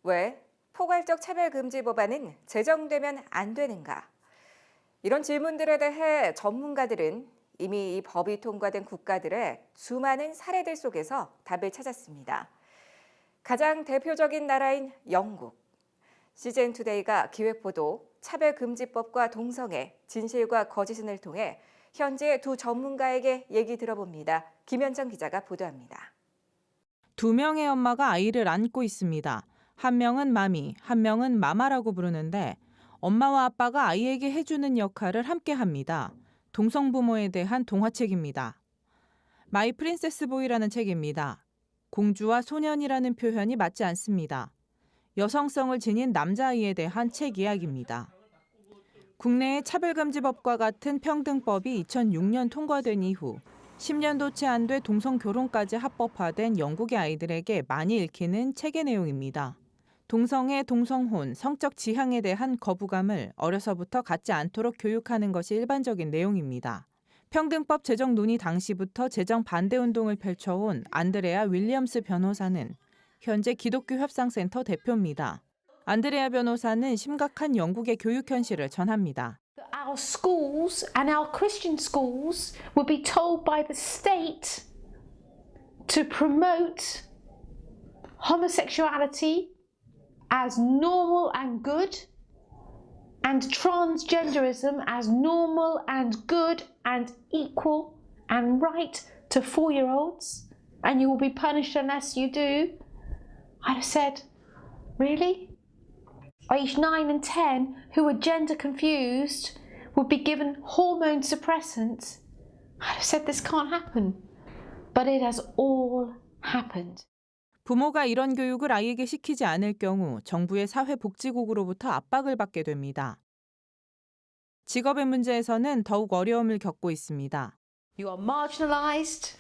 왜 포괄적 차별금지 법안은 제정되면 안 되는가? 이런 질문들에 대해 전문가들은 이미 이 법이 통과된 국가들의 수많은 사례들 속에서 답을 찾았습니다. 가장 대표적인 나라인 영국. CGN투데이가 기획보도 차별금지법과 동성애, 진실과 거짓은을 통해 현재 두 전문가에게 얘기 들어봅니다. 김현정 기자가 보도합니다. 두 명의 엄마가 아이를 안고 있습니다. 한 명은 마미, 한 명은 마마라고 부르는데 엄마와 아빠가 아이에게 해주는 역할을 함께 합니다. 동성부모에 대한 동화책입니다. 마이 프린세스 보이라는 책입니다. 공주와 소년이라는 표현이 맞지 않습니다. 여성성을 지닌 남자아이에 대한 책 이야기입니다. 국내의 차별금지법과 같은 평등법이 2006년 통과된 이후 10년도 채 안 돼 동성 결혼까지 합법화된 영국의 아이들에게 많이 읽히는 책의 내용입니다. 동성애, 동성혼, 성적 지향에 대한 거부감을 어려서부터 갖지 않도록 교육하는 것이 일반적인 내용입니다. 평등법 제정 논의 당시부터 제정 반대 운동을 펼쳐온 안드레아 윌리엄스 변호사는 현재 기독교 협상센터 대표입니다. 안드레아 변호사는 심각한 영국의 교육 현실을 전합니다. Our schools and our Christian schools will be told by the state to promote homosexuality as normal and good and transgenderism as normal and good and equal and right to 4-year-olds, and you will be punished unless you do. I'd have said, really? Age 9 and 10 who are gender confused would be given hormone suppressants. I'd have said this can't happen. But it has all happened. 부모가 이런 교육을 아이에게 시키지 않을 경우 정부의 사회복지국으로부터 압박을 받게 됩니다. 직업의 문제에서는 더욱 어려움을 겪고 있습니다. You are marginalized.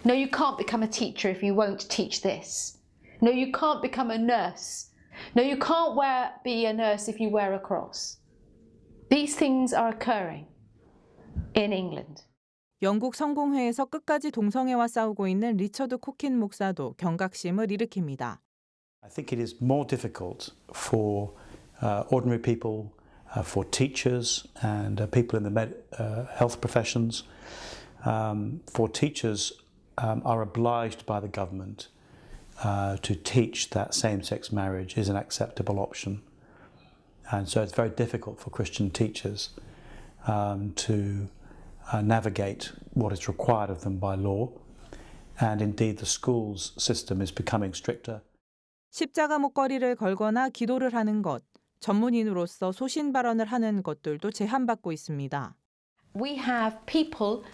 No, you can't become a teacher if you won't teach this. No, you can't become a nurse. No, you can't be a nurse if you wear a cross. These things are occurring in England. 영국 성공회에서 끝까지 동성애와 싸우고 있는 리처드 코킨 목사도 경각심을 일으킵니다. I think it is more difficult for ordinary people, for teachers and people in the health professions. For teachers are obliged by the government to teach that same-sex marriage is an acceptable option. And so it's very difficult for Christian teachers to navigate what is required of them by law. And indeed the schools system is becoming stricter. 십자가 목걸이를 걸거나 기도를 하는 것, 전문인으로서 소신 발언을 하는 것들도 제한받고 있습니다. We have people,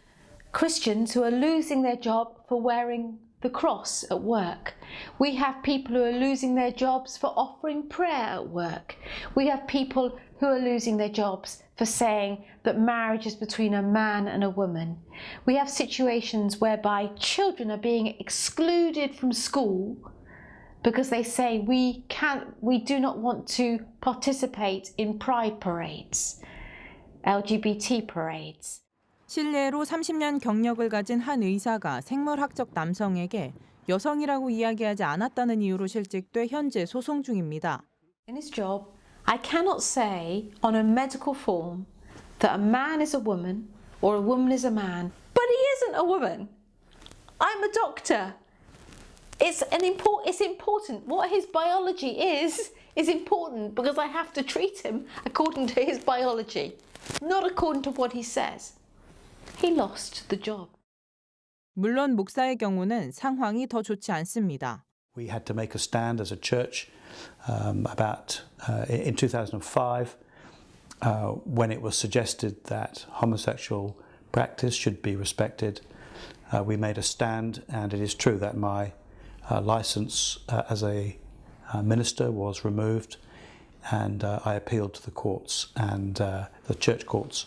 Christians, who are losing their job for wearing the cross at work. We have people who are losing their jobs for offering prayer at work. We have people who are losing their jobs for saying that marriage is between a man and a woman. We have situations whereby children are being excluded from school because they say we do not want to participate in pride parades, LGBT parades. 실례로 30년 경력을 가진 한 의사가 생물학적 남성에게 여성이라고 이야기하지 않았다는 이유로 실직돼 현재 소송 중입니다. In his job, I cannot say on a medical form that a man is a woman or a woman is a man, but he isn't a woman. I'm a doctor. It's important. What his biology is important because I have to treat him according to his biology, not according to what he says. He lost the job. 물론 목사의 경우는 상황이 더 좋지 않습니다. We had to make a stand as a church in 2005 when it was suggested that homosexual practice should be respected. We made a stand, and it is true that my license as a minister was removed, and I appealed to the courts and the church courts,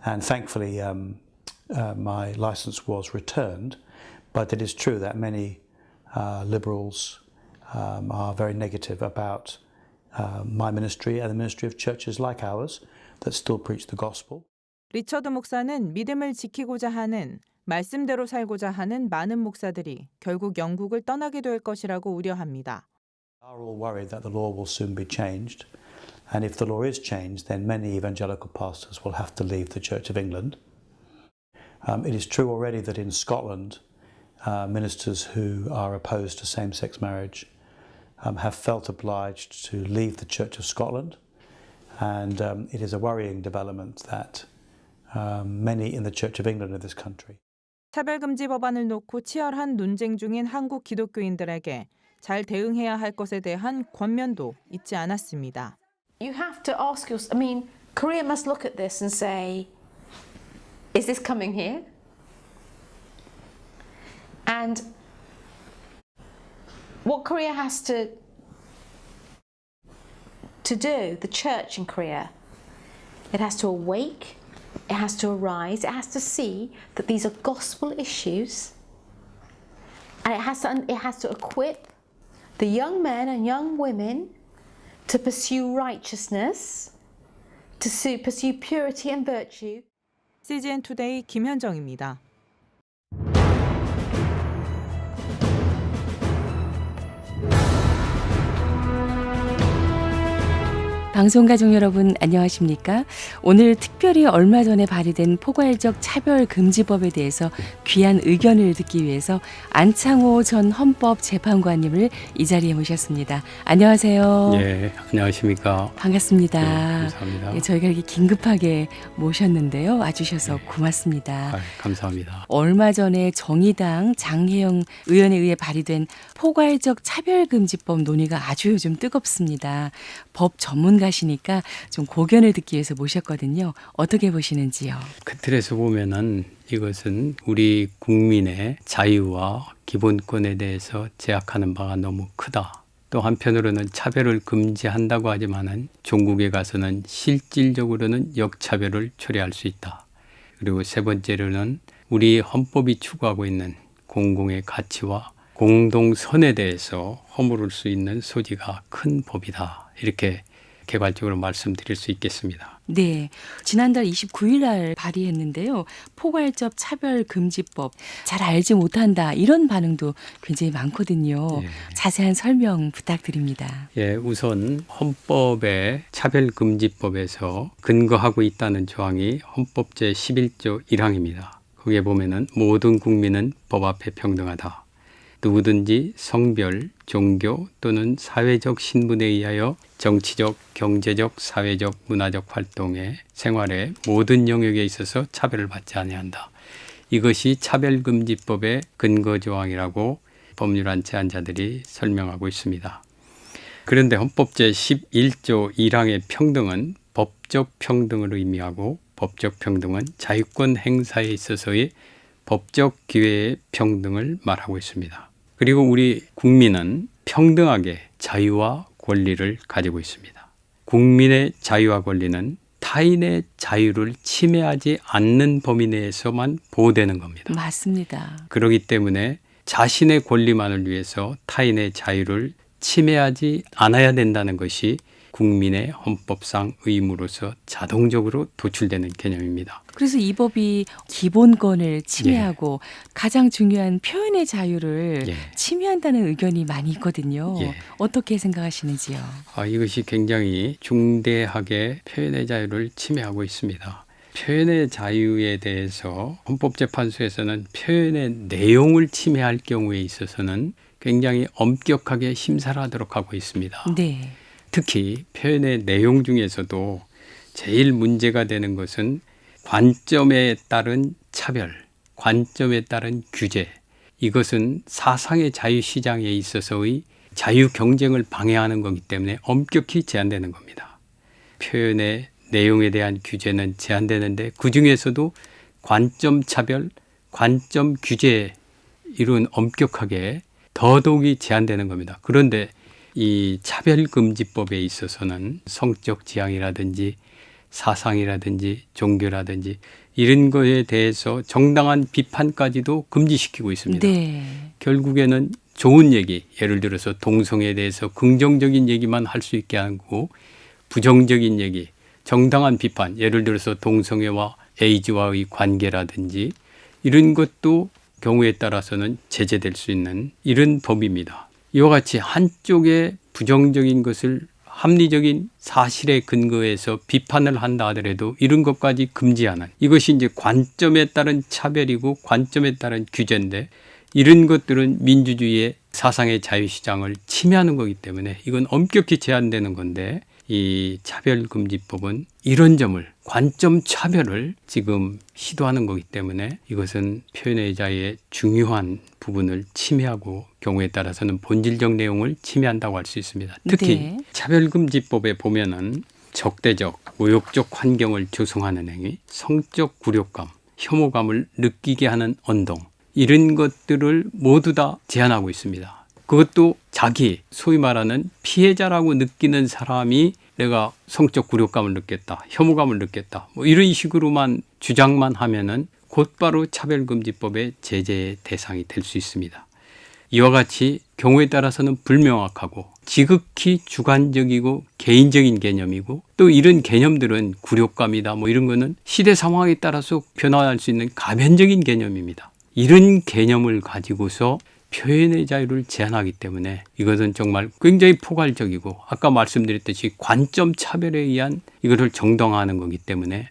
and thankfully my license was returned. But it is true that many liberals are very negative about my ministry and the ministry of churches like ours that still preach the gospel. 리처드 목사는 믿음을 지키고자 하는, 말씀대로 살고자 하는 많은 목사들이 결국 영국을 떠나게 될 것이라고 우려합니다. are all worried that the law will soon be changed. And if the law is changed, then many evangelical pastors will have to leave the Church of England. It is true already that in Scotland, ministers who are opposed to same-sex marriage have felt obliged to leave the Church of Scotland. And it is a worrying development that many in the Church of England in this country. 차별금지 법안을 놓고 치열한 논쟁 중인 한국 기독교인들에게 잘 대응해야 할 것에 대한 권면도 잊지 않았습니다. You have to ask yourself, I mean, Korea must look at this and say, is this coming here? And what Korea has to do, the church in Korea, it has to awake, it has to arise, it has to see that these are gospel issues, and it has to equip the young men and young women to pursue righteousness, to pursue purity and virtue. CGN 투데이 김현정입니다. 방송가족 여러분 안녕하십니까? 오늘 특별히 얼마 전에 발의된 포괄적 차별금지법에 대해서 귀한 의견을 듣기 위해서 안창호 전 헌법재판관님을 이 자리에 모셨습니다. 안녕하세요. 예, 안녕하십니까? 반갑습니다. 네, 감사합니다. 예, 저희가 이렇게 긴급하게 모셨는데요. 와주셔서 고맙습니다. 감사합니다. 얼마 전에 정의당 장혜영 의원에 의해 발의된 포괄적 차별금지법 논의가 아주 요즘 뜨겁습니다. 법 전문가시니까 좀 고견을 듣기 위해서 모셨거든요. 어떻게 보시는지요? 그 틀에서 보면은 이것은 우리 국민의 자유와 기본권에 대해서 제약하는 바가 너무 크다. 또 한편으로는 차별을 금지한다고 하지만은 종국에 가서는 실질적으로는 역차별을 초래할 수 있다. 그리고 세 번째로는 우리 헌법이 추구하고 있는 공공의 가치와 공동선에 대해서 허물을 수 있는 소지가 큰 법이다. 이렇게 개괄적으로 말씀드릴 수 있겠습니다. 네, 지난달 29일 날 발의했는데요. 포괄적 차별금지법 잘 알지 못한다 이런 반응도 굉장히 많거든요. 예. 자세한 설명 부탁드립니다. 예, 우선 헌법의 차별금지법에서 근거하고 있다는 조항이 헌법 제11조 1항입니다. 거기에 보면은 모든 국민은 법 앞에 평등하다. 누구든지 성별, 종교 또는 사회적 신분에 의하여 정치적, 경제적, 사회적, 문화적 활동에 생활의 모든 영역에 있어서 차별을 받지 아니한다. 이것이 차별금지법의 근거 조항이라고 법률안 제안자들이 설명하고 있습니다. 그런데 헌법 제11조 1항의 평등은 법적 평등을 의미하고 법적 평등은 자유권 행사에 있어서의 법적 기회의 평등을 말하고 있습니다. 그리고 우리 국민은 평등하게 자유와 권리를 가지고 있습니다. 국민의 자유와 권리는 타인의 자유를 침해하지 않는 범위 내에서만 보호되는 겁니다. 맞습니다. 그렇기 때문에 자신의 권리만을 위해서 타인의 자유를 침해하지 않아야 된다는 것이 국민의 헌법상 의무로서 자동적으로 도출되는 개념입니다. 그래서 이 법이 기본권을 침해하고 가장 중요한 표현의 자유를 침해한다는 의견이 많이 있거든요. 어떻게 생각하시는지요? 이것이 굉장히 중대하게 표현의 자유를 침해하고 있습니다. 표현의 자유에 대해서 헌법재판소에서는 표현의 내용을 침해할 경우에 있어서는 굉장히 엄격하게 심사를 하도록 하고 있습니다. 네. 특히 표현의 내용 중에서도 제일 문제가 되는 것은 관점에 따른 차별, 관점에 따른 규제. 이것은 사상의 자유시장에 있어서의 자유 경쟁을 방해하는 거기 때문에 엄격히 제한되는 겁니다. 표현의 내용에 대한 규제는 제한되는데 그중에서도 관점 차별, 관점 규제에 이룬 엄격하게 더더욱이 제한되는 겁니다. 그런데 이 차별금지법에 있어서는 성적 지향이라든지 사상이라든지 종교라든지 이런 거에 대해서 정당한 비판까지도 금지시키고 있습니다. 네. 결국에는 좋은 얘기, 예를 들어서 동성애에 대해서 긍정적인 얘기만 할 수 있게 하고 부정적인 얘기, 정당한 비판, 예를 들어서 동성애와 에이즈와의 관계라든지 이런 것도 경우에 따라서는 제재될 수 있는 이런 법입니다. 이와 같이 한쪽에 부정적인 것을 합리적인 사실에 근거해서 비판을 한다 하더라도 이런 것까지 금지하는, 이것이 이제 관점에 따른 차별이고 관점에 따른 규제인데, 이런 것들은 민주주의의 사상의 자유시장을 침해하는 거기 때문에 이건 엄격히 제한되는 건데, 이 차별금지법은 이런 점을, 관점 차별을 지금 시도하는 거기 때문에 이것은 표현의 자유의 중요한 부분을 침해하고 경우에 따라서는 본질적 내용을 침해한다고 할 수 있습니다. 특히 네. 차별금지법에 보면은 적대적, 모욕적 환경을 조성하는 행위, 성적 굴욕감, 혐오감을 느끼게 하는 언동, 이런 것들을 모두 다 제한하고 있습니다. 그것도 자기, 소위 말하는 피해자라고 느끼는 사람이 내가 성적 굴욕감을 느꼈다, 혐오감을 느꼈다, 뭐 이런 식으로만 주장만 하면은 곧바로 차별금지법의 제재의 대상이 될 수 있습니다. 이와 같이 경우에 따라서는 불명확하고 지극히 주관적이고 개인적인 개념이고, 또 이런 개념들은 굴욕감이다 뭐 이런 거는 시대 상황에 따라서 변화할 수 있는 가변적인 개념입니다. 이런 개념을 가지고서 표현의 자유를 제한하기 때문에 이것은 정말 굉장히 포괄적이고, 아까 말씀드렸듯이 관점 차별에 의한 이것을 정당화하는 거기 때문에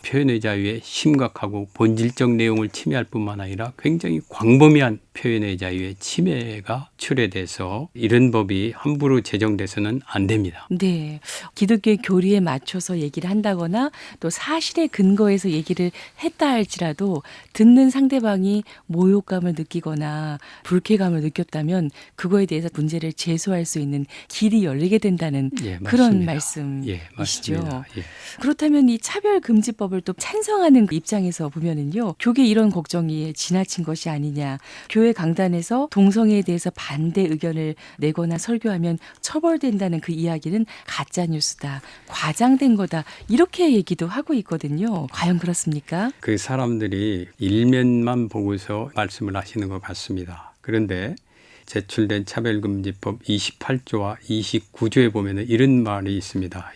표현의 자유의 심각하고 본질적 내용을 침해할 뿐만 아니라 굉장히 광범위한 표현의 자유의 침해가 초래돼서 이런 법이 함부로 제정돼서는 안 됩니다. 네. 기독교의 교리에 맞춰서 얘기를 한다거나 또 사실에 근거해서 얘기를 했다 할지라도 듣는 상대방이 모욕감을 느끼거나 불쾌감을 느꼈다면 그거에 대해서 문제를 제소할 수 있는 길이 열리게 된다는 예, 그런 맞습니다. 말씀이시죠. 예, 맞습니다. 예. 그렇다면 이 차별금지법을 또 찬성하는 그 입장에서 보면은요, 교계 이런 걱정이 지나친 것이 아니냐, 교회 강단에서 동성애에 대해서 반대 의견을 내거나 설교하면 처벌된다는 그 이야기는 가짜 뉴스다, 과장된 거다, 이렇게 얘기도 하고 있거든요. 과연 그렇습니까? 그 사람들이 일면만 보고서 말씀을 하시는 것 같습니다. 그런데 제출된 차별금지법 28조와 29조에 보면 이런 말이 있습니다.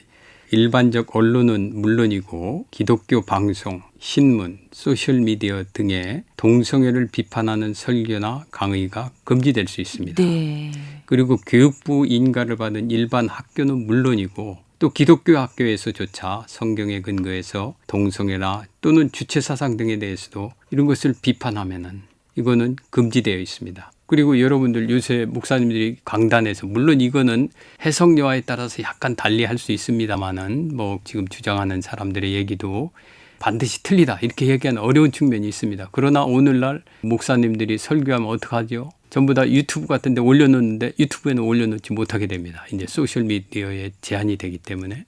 일반적 언론은 물론이고 기독교 방송, 신문, 소셜미디어 등의 동성애를 비판하는 설교나 강의가 금지될 수 있습니다. 네. 그리고 교육부 인가를 받은 일반 학교는 물론이고 또 기독교 학교에서조차 성경에 근거해서 동성애나 또는 주체사상 등에 대해서도 이런 것을 비판하면은 이거는 금지되어 있습니다. 그리고 여러분들 요새 목사님들이 강단에서, 물론 이거는 해석여하에 따라서 약간 달리 할 수 있습니다만은 뭐 지금 주장하는 사람들의 얘기도 반드시 틀리다 이렇게 얘기하는 어려운 측면이 있습니다. 그러나 오늘날 목사님들이 설교하면 어떡하죠? 전부 다 유튜브 같은 데 올려놓는데 유튜브에는 올려놓지 못하게 됩니다. 이제 소셜미디어에 제한이 되기 때문에.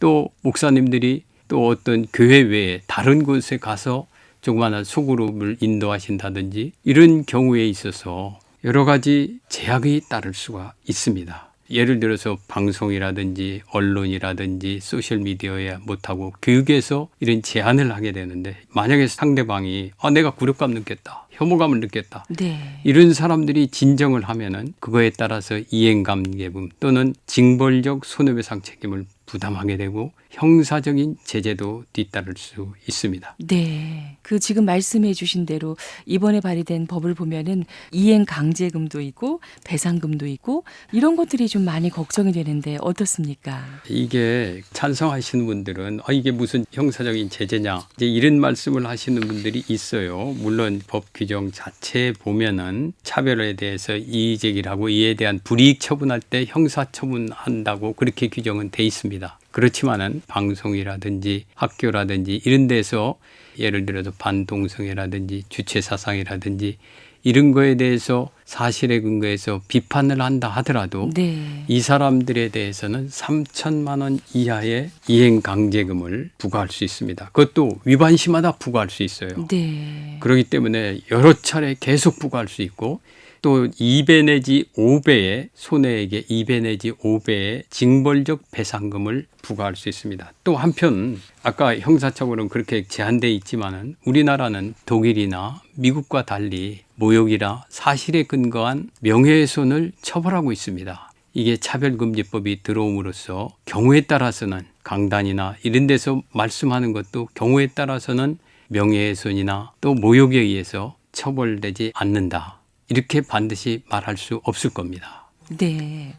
또 목사님들이 또 어떤 교회 외에 다른 곳에 가서 조그마한 소그룹을 인도하신다든지 이런 경우에 있어서 여러 가지 제약이 따를 수가 있습니다. 예를 들어서 방송이라든지 언론이라든지 소셜미디어에 못하고 교육에서 이런 제한을 하게 되는데, 만약에 상대방이 내가 굴욕감 느꼈다, 혐오감을 느꼈다, 네. 이런 사람들이 진정을 하면은 그거에 따라서 이행관계분 또는 징벌적 손해배상 책임을 부담하게 되고 형사적인 제재도 뒤따를 수 있습니다. 네. 그 지금 말씀해 주신 대로 이번에 발의된 법을 보면은 이행 강제금도 있고 배상금도 있고 이런 것들이 좀 많이 걱정이 되는데 어떻습니까? 이게 찬성하시는 분들은 이게 무슨 형사적인 제재냐 이제 이런 말씀을 하시는 분들이 있어요. 물론 법 규정 자체에 보면은 차별에 대해서 이의 제기를 하고 이에 대한 불이익 처분할 때 형사 처분한다고 그렇게 규정은 돼 있습니다. 그렇지만은 방송이라든지 학교라든지 이런 데서 예를 들어서 반동성애라든지 주체사상이라든지 이런 거에 대해서 사실에 근거해서 비판을 한다 하더라도 네. 이 사람들에 대해서는 3천만 원 이하의 이행강제금을 부과할 수 있습니다. 그것도 위반 시마다 부과할 수 있어요. 네. 그렇기 때문에 여러 차례 계속 부과할 수 있고 또 2배 내지 5배의 손해액의 2배 내지 5배의 징벌적 배상금을 부과할 수 있습니다. 또 한편 아까 형사처벌은 그렇게 제한되어 있지만은 우리나라는 독일이나 미국과 달리 모욕이나 사실에 근거한 명예훼손을 처벌하고 있습니다. 이게 차별금지법이 들어옴으로써 경우에 따라서는 강단이나 이런 데서 말씀하는 것도 경우에 따라서는 명예훼손이나 또 모욕에 의해서 처벌되지 않는다. 이렇게 반드시 말할 수 없을 겁니다. 네.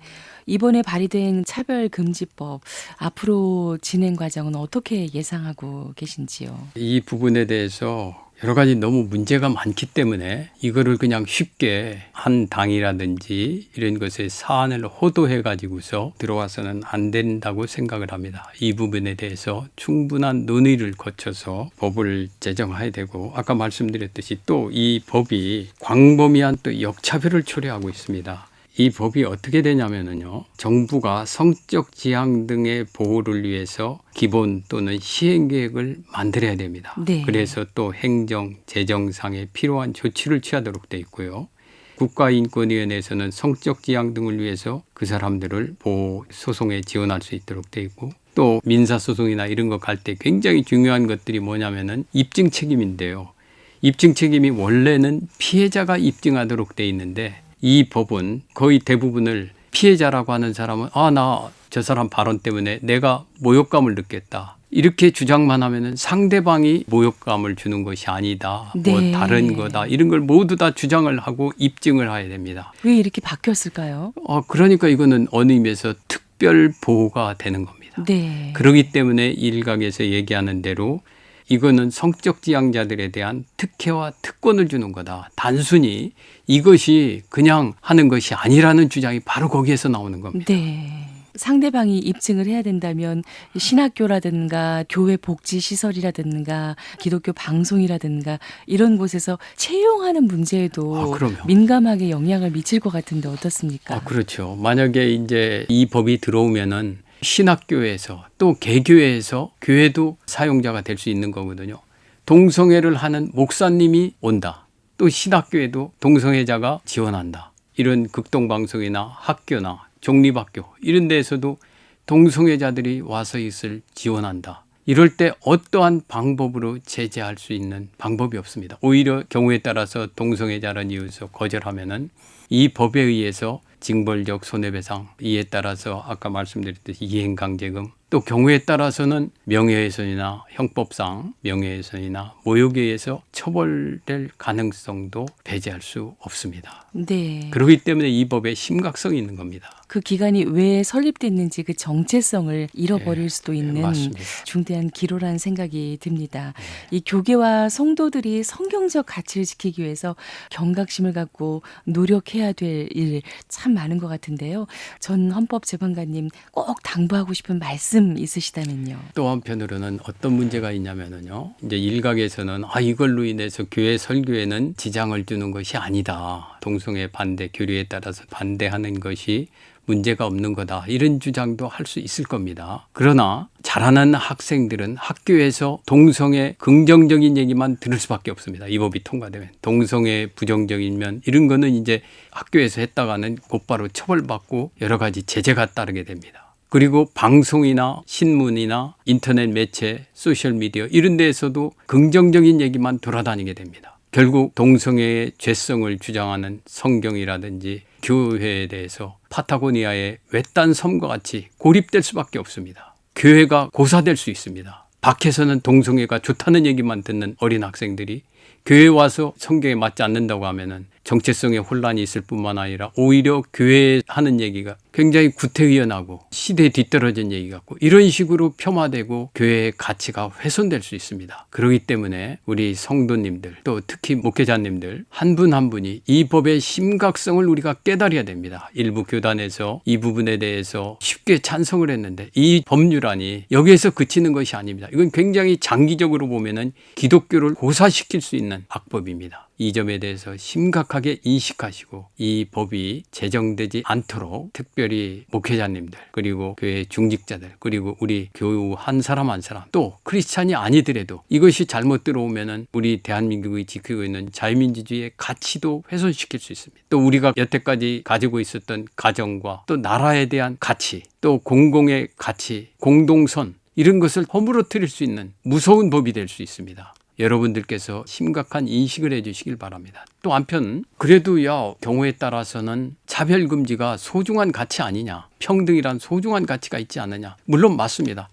이번에 발의된 차별금지법 앞으로 진행 과정은 어떻게 예상하고 계신지요? 이 부분에 대해서 여러 가지 너무 문제가 많기 때문에 이거를 그냥 쉽게 한 당이라든지 이런 것에 사안을 호도해 가지고서 들어와서는 안 된다고 생각을 합니다. 이 부분에 대해서 충분한 논의를 거쳐서 법을 제정해야 되고, 아까 말씀드렸듯이 또 이 법이 광범위한 또 역차별을 초래하고 있습니다. 이 법이 어떻게 되냐면요, 정부가 성적 지향 등의 보호를 위해서 기본 또는 시행 계획을 만들어야 됩니다. 네. 그래서 또 행정, 재정상의 필요한 조치를 취하도록 돼 있고요. 국가인권위원회에서는 성적 지향 등을 위해서 그 사람들을 보호 소송에 지원할 수 있도록 돼 있고, 또 민사소송이나 이런 거 갈 때 굉장히 중요한 것들이 뭐냐면은 입증 책임인데요. 입증 책임이 원래는 피해자가 입증하도록 돼 있는데, 이 법은 거의 대부분을 피해자라고 하는 사람은 나 저 사람 발언 때문에 내가 모욕감을 느꼈다, 이렇게 주장만 하면은 상대방이 모욕감을 주는 것이 아니다, 뭐 네. 다른 거다, 이런 걸 모두 다 주장을 하고 입증을 해야 됩니다. 왜 이렇게 바뀌었을까요? 그러니까 이거는 어느 의미에서 특별 보호가 되는 겁니다. 네. 그렇기 때문에 일각에서 얘기하는 대로 이거는 성적 지향자들에 대한 특혜와 특권을 주는 거다. 단순히 이것이 그냥 하는 것이 아니라는 주장이 바로 거기에서 나오는 겁니다. 네. 상대방이 입증을 해야 된다면 신학교라든가 교회 복지시설이라든가 기독교 방송이라든가 이런 곳에서 채용하는 문제에도 그럼요. 민감하게 영향을 미칠 것 같은데 어떻습니까? 그렇죠. 만약에 이제 이 법이 들어오면은 신학교에서 또 개교회에서 교회도 사용자가 될 수 있는 거거든요. 동성애를 하는 목사님이 온다. 또 신학교에도 동성애자가 지원한다. 이런 극동방송이나 학교나 종립학교 이런 데에서도 동성애자들이 와서 있을 지원한다. 이럴 때 어떠한 방법으로 제재할 수 있는 방법이 없습니다. 오히려 경우에 따라서 동성애자라는 이유에서 거절하면은 이 법에 의해서 징벌적 손해배상, 이에 따라서 아까 말씀드렸듯이 이행강제금, 또 경우에 따라서는 명예훼손이나 형법상 명예훼손이나 모욕에 의해서 처벌될 가능성도 배제할 수 없습니다. 네. 그렇기 때문에 이 법에 심각성이 있는 겁니다. 그 기간이 왜 설립됐는지 그 정체성을 잃어버릴 수도 있는 맞습니다. 중대한 기로라는 생각이 듭니다. 이 교계와 성도들이 성경적 가치를 지키기 위해서 경각심을 갖고 노력해야 될 일 참 많은 것 같은데요. 전 헌법재판관님 꼭 당부하고 싶은 말씀 있으시다면요. 또 한편으로는 어떤 문제가 있냐면요. 이제 일각에서는 이걸로 인해서 교회 설교에는 지장을 주는 것이 아니다. 동성애 반대, 교리에 따라서 반대하는 것이 문제가 없는 거다. 이런 주장도 할 수 있을 겁니다. 그러나 자라는 학생들은 학교에서 동성애 긍정적인 얘기만 들을 수밖에 없습니다. 이 법이 통과되면. 동성애 부정적인 면 이런 거는 이제 학교에서 했다가는 곧바로 처벌받고 여러 가지 제재가 따르게 됩니다. 그리고 방송이나 신문이나 인터넷 매체, 소셜미디어 이런 데에서도 긍정적인 얘기만 돌아다니게 됩니다. 결국 동성애의 죄성을 주장하는 성경이라든지 교회에 대해서 파타고니아의 외딴 섬과 같이 고립될 수밖에 없습니다. 교회가 고사될 수 있습니다. 밖에서는 동성애가 좋다는 얘기만 듣는 어린 학생들이 교회에 와서 성경에 맞지 않는다고 하면은 정체성의 혼란이 있을 뿐만 아니라 오히려 교회에 하는 얘기가 굉장히 구태의연하고 시대에 뒤떨어진 얘기 같고 이런 식으로 폄하되고 교회의 가치가 훼손될 수 있습니다. 그렇기 때문에 우리 성도님들 또 특히 목회자님들 한 분 한 분이 이 법의 심각성을 우리가 깨달아야 됩니다. 일부 교단에서 이 부분에 대해서 쉽게 찬성을 했는데 이 법률안이 여기에서 그치는 것이 아닙니다. 이건 굉장히 장기적으로 보면은 기독교를 고사시킬 수 있는 악법입니다. 이 점에 대해서 심각하게 인식하시고 이 법이 제정되지 않도록 특별히 목회자님들 그리고 교회 중직자들 그리고 우리 교우 한 사람 한 사람 또 크리스찬이 아니더라도 이것이 잘못 들어오면은 우리 대한민국이 지키고 있는 자유민주주의의 가치도 훼손시킬 수 있습니다. 또 우리가 여태까지 가지고 있었던 가정과 또 나라에 대한 가치 또 공공의 가치 공동선 이런 것을 허물어뜨릴 수 있는 무서운 법이 될 수 있습니다. 여러분들께서 심각한 인식을 해주시길 바랍니다. 또 한편 그래도 경우에 따라서는 차별금지가 소중한 가치 아니냐, 평등이란 소중한 가치가 있지 않느냐. 물론 맞습니다.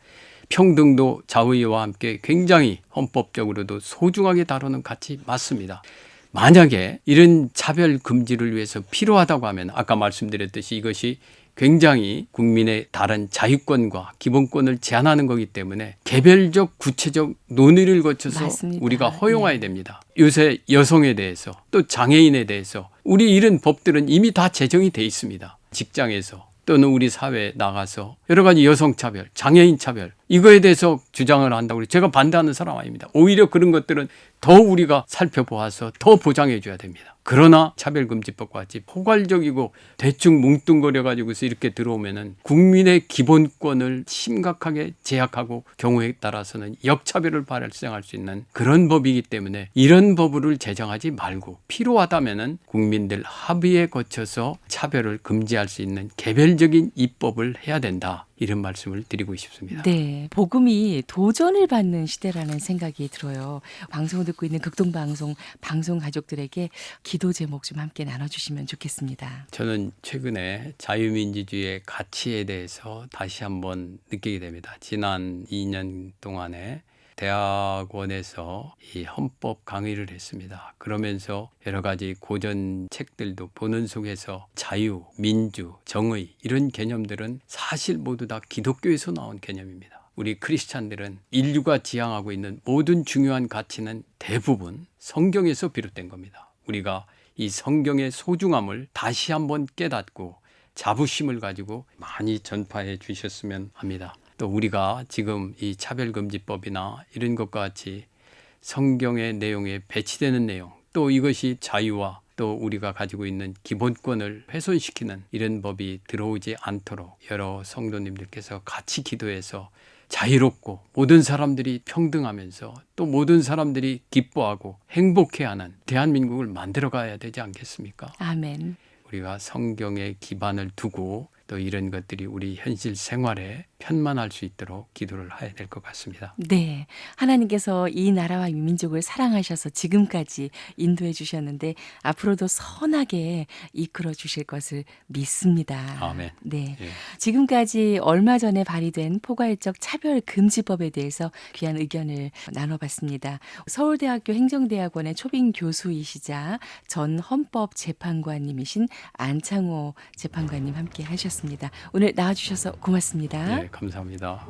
평등도 자의와 함께 굉장히 헌법적으로도 소중하게 다루는 가치 맞습니다. 만약에 이런 차별금지를 위해서 필요하다고 하면 아까 말씀드렸듯이 이것이 굉장히 국민의 다른 자유권과 기본권을 제한하는 거기 때문에 개별적 구체적 논의를 거쳐서 맞습니다. 우리가 허용해야 됩니다. 요새 여성에 대해서 또 장애인에 대해서 우리 이런 법들은 이미 다 제정이 돼 있습니다. 직장에서 또는 우리 사회에 나가서 여러 가지 여성 차별, 장애인 차별 이거에 대해서 주장을 한다고 제가 반대하는 사람 아닙니다. 오히려 그런 것들은 더 우리가 살펴보아서 더 보장해 줘야 됩니다. 그러나 차별금지법과 같이 포괄적이고 대충 뭉뚱거려 가지고서 이렇게 들어오면은 국민의 기본권을 심각하게 제약하고 경우에 따라서는 역차별을 발생할 수 있는 그런 법이기 때문에 이런 법을 제정하지 말고 필요하다면은 국민들 합의에 거쳐서 차별을 금지할 수 있는 개별적인 입법을 해야 된다. 이런 말씀을 드리고 싶습니다. 네, 복음이 도전을 받는 시대라는 생각이 들어요. 방송을 듣고 있는 극동방송 방송 가족들에게 기도 제목 좀 함께 나눠주시면 좋겠습니다. 저는 최근에 자유민주주의의 가치에 대해서 다시 한번 느끼게 됩니다. 지난 2년 동안에 대학원에서 이 헌법 강의를 했습니다. 그러면서 여러 가지 고전 책들도 보는 속에서 자유, 민주, 정의 이런 개념들은 사실 모두 다 기독교에서 나온 개념입니다. 우리 크리스찬들은 인류가 지향하고 있는 모든 중요한 가치는 대부분 성경에서 비롯된 겁니다. 우리가 이 성경의 소중함을 다시 한번 깨닫고 자부심을 가지고 많이 전파해 주셨으면 합니다. 또 우리가 지금 이 차별금지법이나 이런 것과 같이 성경의 내용에 배치되는 내용 또 이것이 자유와 또 우리가 가지고 있는 기본권을 훼손시키는 이런 법이 들어오지 않도록 여러 성도님들께서 같이 기도해서 자유롭고 모든 사람들이 평등하면서 또 모든 사람들이 기뻐하고 행복해하는 대한민국을 만들어가야 되지 않겠습니까? 아멘. 우리가 성경에 기반을 두고 또 이런 것들이 우리 현실 생활에 편만할 수 있도록 기도를 해야 될 것 같습니다. 네, 하나님께서 이 나라와 이 민족을 사랑하셔서 지금까지 인도해 주셨는데 앞으로도 선하게 이끌어 주실 것을 믿습니다. 아멘. 네, 예. 지금까지 얼마 전에 발의된 포괄적 차별금지법에 대해서 귀한 의견을 나눠봤습니다. 서울대학교 행정대학원의 초빙 교수이시자 전 헌법재판관님이신 안창호 재판관님 함께 하셨습니다. 오늘 나와주셔서 고맙습니다. 예, 감사합니다.